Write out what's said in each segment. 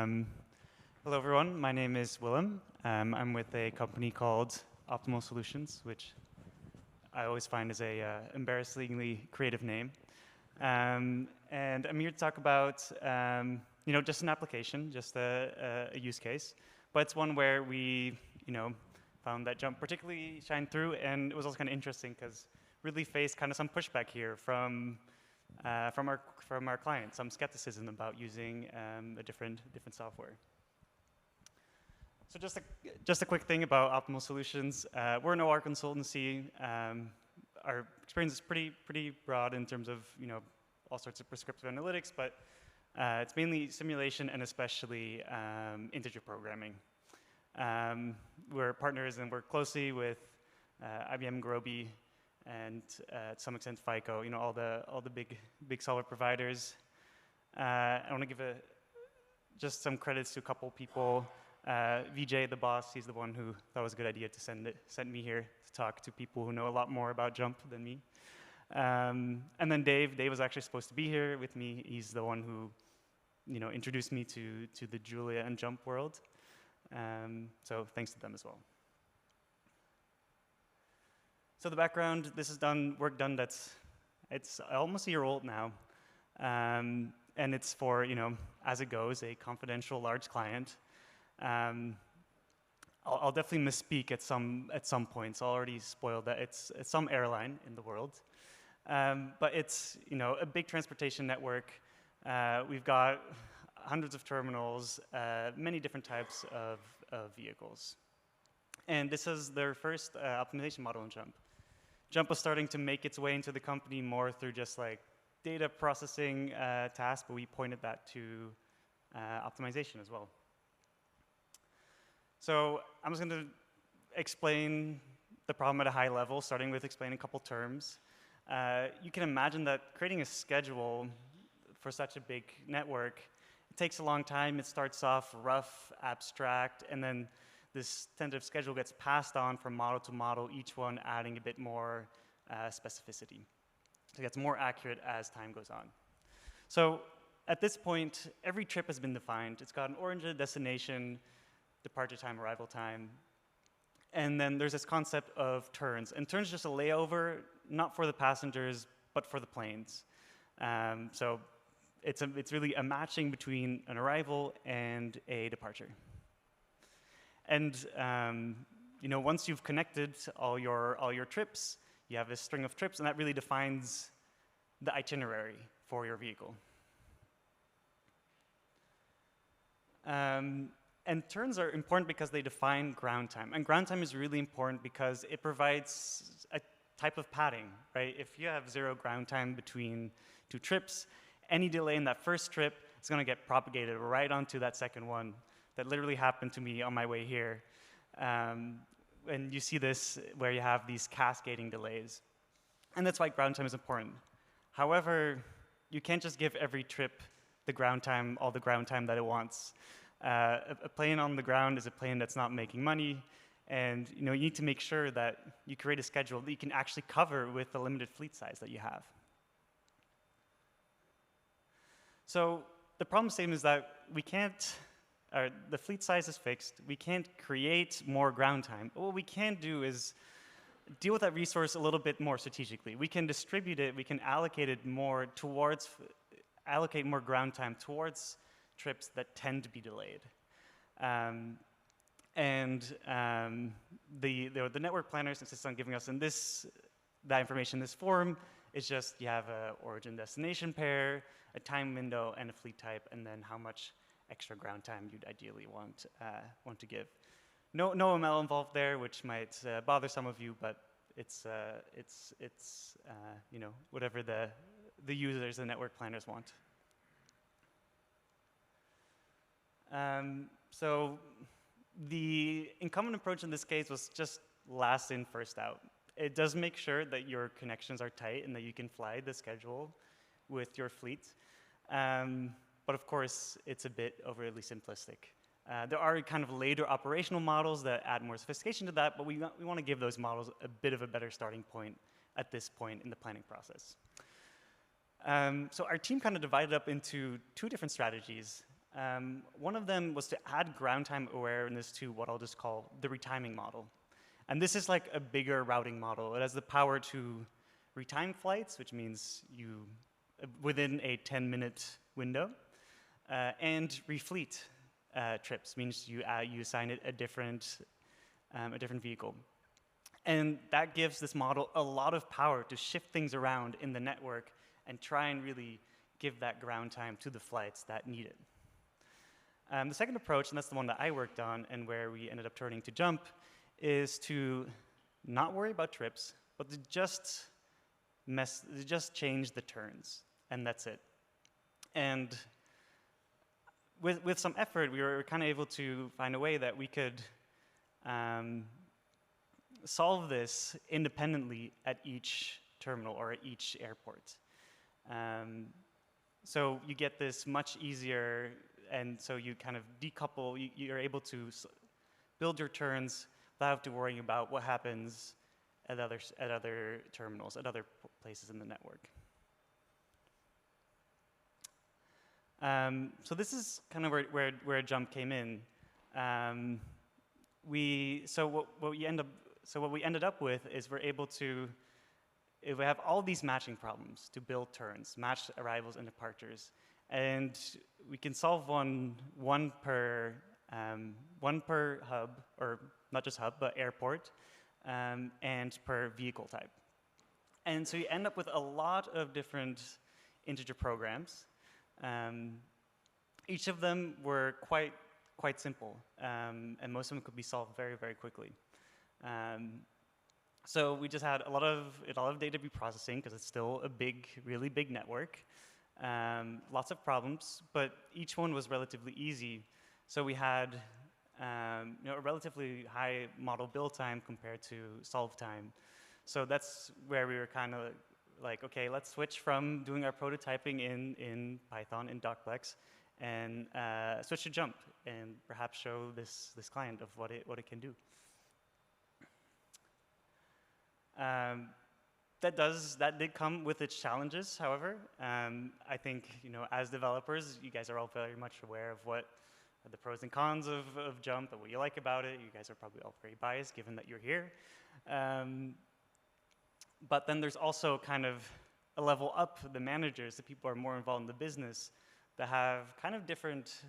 Hello, everyone. My name is Willem. I'm with a company called Optimal Solutions, which I always find is a embarrassingly creative name. And I'm here to talk about, just an application, just a use case. But it's one where we, found that JuMP particularly shine through, and it was also kind of interesting because really faced kind of some pushback here from our clients, some skepticism about using a different software. So just a quick thing about Optimal Solutions. We're an OR consultancy. Our experience is pretty broad in terms of all sorts of prescriptive analytics, but it's mainly simulation and especially integer programming. We're partners and work closely with IBM, Groby, and to some extent FIFO. All the big solver providers. I want to give just some credits to a couple people. VJ, the boss, he's the one who thought it was a good idea to send me here to talk to people who know a lot more about JuMP than me. And then Dave was actually supposed to be here with me. He's the one who, introduced me to the Julia and JuMP world. So thanks to them as well. So the background, this is work done it's almost a year old now. And it's for, as it goes, a confidential large client. I'll definitely misspeak at some points. I'll already spoiled that it's some airline in the world. But it's a big transportation network. We've got hundreds of terminals, many different types of vehicles. And this is their first optimization model in JuMP. JuMP was starting to make its way into the company more through just like data processing tasks, but we pointed that to optimization as well. So I'm just going to explain the problem at a high level, starting with explaining a couple terms. You can imagine that creating a schedule for such a big network, it takes a long time. It starts off rough, abstract, and then this tentative schedule gets passed on from model to model, each one adding a bit more specificity. So it gets more accurate as time goes on. So at this point, every trip has been defined. It's got an origin, destination, departure time, arrival time. And then there's this concept of turns. And turns is just a layover, not for the passengers, but for the planes. So it's really a matching between an arrival and a departure. And once you've connected all your trips, you have a string of trips, and that really defines the itinerary for your vehicle. And turns are important because they define ground time. And ground time is really important because it provides a type of padding, right? If you have 0 ground time between 2 trips, any delay in that first trip is going to get propagated right onto that second one. That literally happened to me on my way here. And you see this where you have these cascading delays. And that's why ground time is important. However, you can't just give every trip the ground time, all the ground time that it wants. A plane on the ground is a plane that's not making money, and you need to make sure that you create a schedule that you can actually cover with the limited fleet size that you have. So the problem statement is that we can't, the fleet size is fixed, we can't create more ground time. But what we can do is deal with that resource a little bit more strategically. We can distribute it, we can allocate it more towards, allocate more ground time towards trips that tend to be delayed. The network planners insist on giving us that information in this form. It's just you have an origin-destination pair, a time window, and a fleet type, and then how much extra ground time you'd ideally want to give. No ML involved there, which might bother some of you, but it's whatever the users, the network planners want. So the incumbent approach in this case was just last in, first out. It does make sure that your connections are tight and that you can fly the schedule with your fleet. But of course, it's a bit overly simplistic. There are kind of later operational models that add more sophistication to that, but we want to give those models a bit of a better starting point at this point in the planning process. So our team kind of divided up into 2 different strategies. One of them was to add ground time awareness to what I'll just call the retiming model. And this is like a bigger routing model. It has the power to retime flights, which means you, within a 10-minute window, and refleet trips, means you assign it a different vehicle. And that gives this model a lot of power to shift things around in the network and try and really give that ground time to the flights that need it. The second approach, and that's the one that I worked on and where we ended up turning to JuMP, is to not worry about trips, but to just change the turns, and that's it. And with some effort, we were kind of able to find a way that we could solve this independently at each terminal or at each airport. So you get this much easier, and so you kind of decouple, you're able to build your turns without having to worry about what happens at other terminals, at other places in the network. So this is kind of where JuMP came in. What we ended up with is we're able to, we have all these matching problems to build turns, match arrivals and departures, and we can solve one per hub, or not just hub, but airport, and per vehicle type. And so you end up with a lot of different integer programs. Each of them were quite simple, and most of them could be solved very, very quickly. So we just had a lot of data processing because it's still a really big network. Lots of problems, but each one was relatively easy. So we had a relatively high model build time compared to solve time. So that's where we were kind of like, okay, let's switch from doing our prototyping in Python, in DocPlex, and switch to JuMP and perhaps show this client of what it can do. That did come with its challenges, however. I think, as developers, you guys are all very much aware of what are the pros and cons of JuMP and what you like about it. You guys are probably all very biased, given that you're here. But then there's also kind of a level up, the managers, the people who are more involved in the business, that have kind of different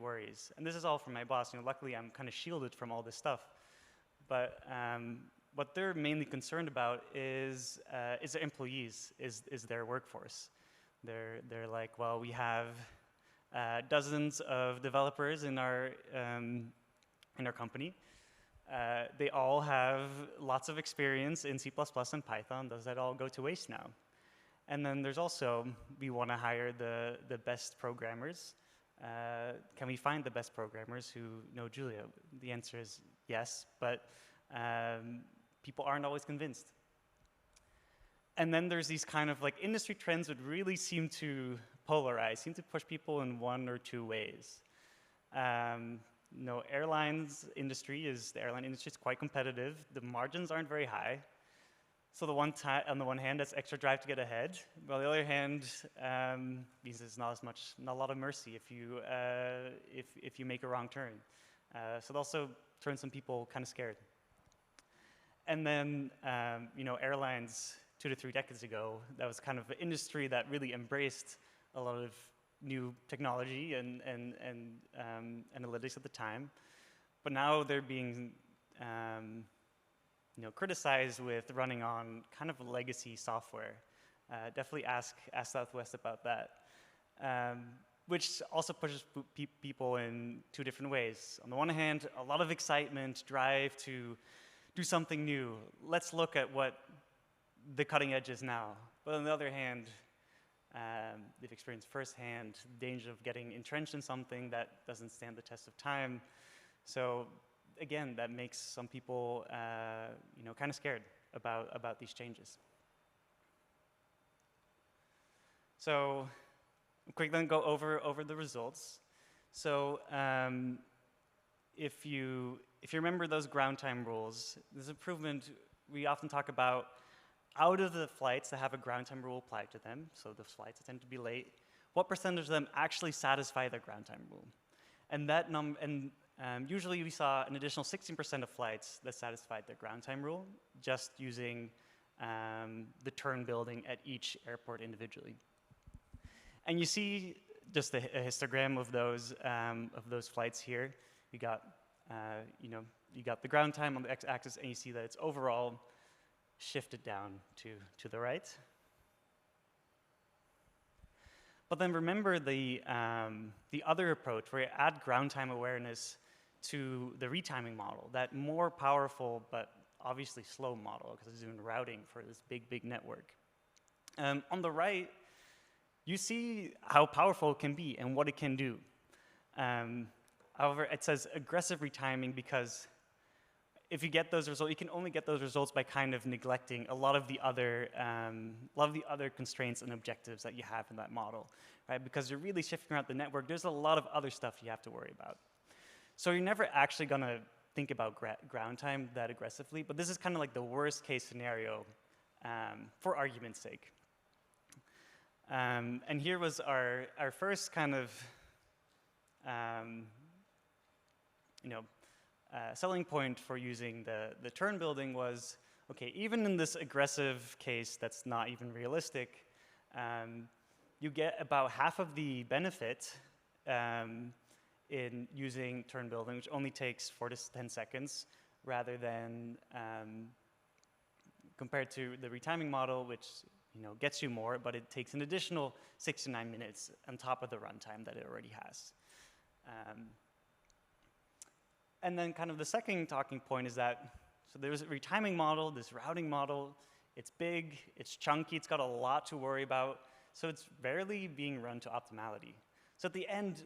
worries. And this is all from my boss. Luckily, I'm kind of shielded from all this stuff. But what they're mainly concerned about is their employees, is their workforce. They're like, well, we have dozens of developers in our company. They all have lots of experience in C++ and Python. Does that all go to waste now? And then there's also, we want to hire the best programmers. Can we find the best programmers who know Julia? The answer is yes, but people aren't always convinced. And then there's these kind of like industry trends that really seem to polarize, seem to push people in one or two ways. The airline industry is quite competitive. The margins aren't very high. So on the one hand, that's extra drive to get ahead. But on the other hand, means there's not a lot of mercy if you make a wrong turn. So it also turns some people kind of scared. And then, airlines 2 to 3 decades ago, that was kind of an industry that really embraced a lot of new technology and analytics at the time. But now they're being criticized with running on kind of legacy software. Definitely ask Southwest about that. Which also pushes people in 2 different ways. On the one hand, a lot of excitement, drive to do something new. Let's look at what the cutting edge is now. But on the other hand, they've experienced firsthand the danger of getting entrenched in something that doesn't stand the test of time. So again, that makes some people kind of scared about these changes. So quick then go over the results. So if you remember those ground time rules, this improvement, we often talk about out of the flights that have a ground time rule applied to them, so the flights that tend to be late, what percentage of them actually satisfy the ground time rule. And that usually we saw an additional 16% of flights that satisfied the ground time rule, just using the turn building at each airport individually. And you see just a histogram of those flights here. You got, you got the ground time on the x-axis, and you see that it's overall shifted down to the right. But then remember the other approach where you add ground time awareness to the retiming model, that more powerful but obviously slow model because it's doing routing for this big network. On the right, you see how powerful it can be and what it can do. However, it says aggressive retiming because if you get those results, you can only get those results by kind of neglecting a lot of the other constraints and objectives that you have in that model, right? Because you're really shifting around the network. There's a lot of other stuff you have to worry about. So you're never actually going to think about ground time that aggressively, but this is kind of like the worst case scenario for argument's sake. And here was our first kind of selling point for using the turn building was, okay, even in this aggressive case that's not even realistic, you get about half of the benefit in using turn building, which only takes 4 to 10 seconds, rather than compared to the retiming model, which gets you more, but it takes an additional 6 to 9 minutes on top of the runtime that it already has. And then kind of the second talking point is that, so there's a retiming model, this routing model, it's big, it's chunky, it's got a lot to worry about, so it's rarely being run to optimality. So at the end,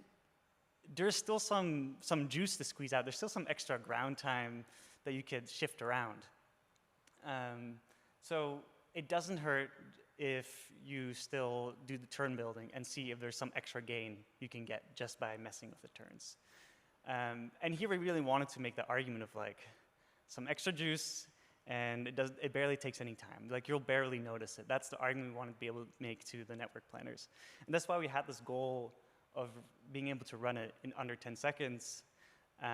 there's still some juice to squeeze out. There's still some extra ground time that you could shift around. So it doesn't hurt if you still do the turn building and see if there's some extra gain you can get just by messing with the turns. And here we really wanted to make the argument of like some extra juice, and it barely takes any time. Like you'll barely notice it. That's the argument we wanted to be able to make to the network planners. And that's why we had this goal of being able to run it in under 10 seconds. We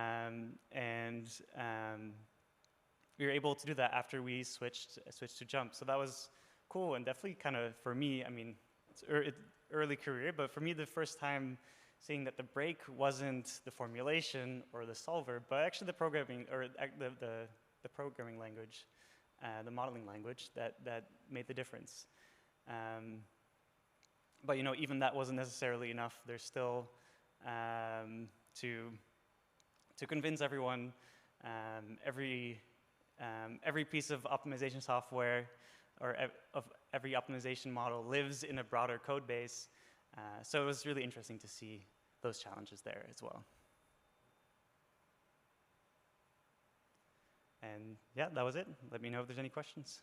were able to do that after we switched to JuMP. So that was cool, and definitely kind of, for me, I mean, it's early career, but for me, the first time seeing that the break wasn't the formulation or the solver, but actually the programming, or the programming language, the modeling language that made the difference. But even that wasn't necessarily enough. There's still to convince everyone, every piece of optimization software or of every optimization model lives in a broader code base. So it was really interesting to see those challenges there as well. And yeah, that was it. Let me know if there's any questions.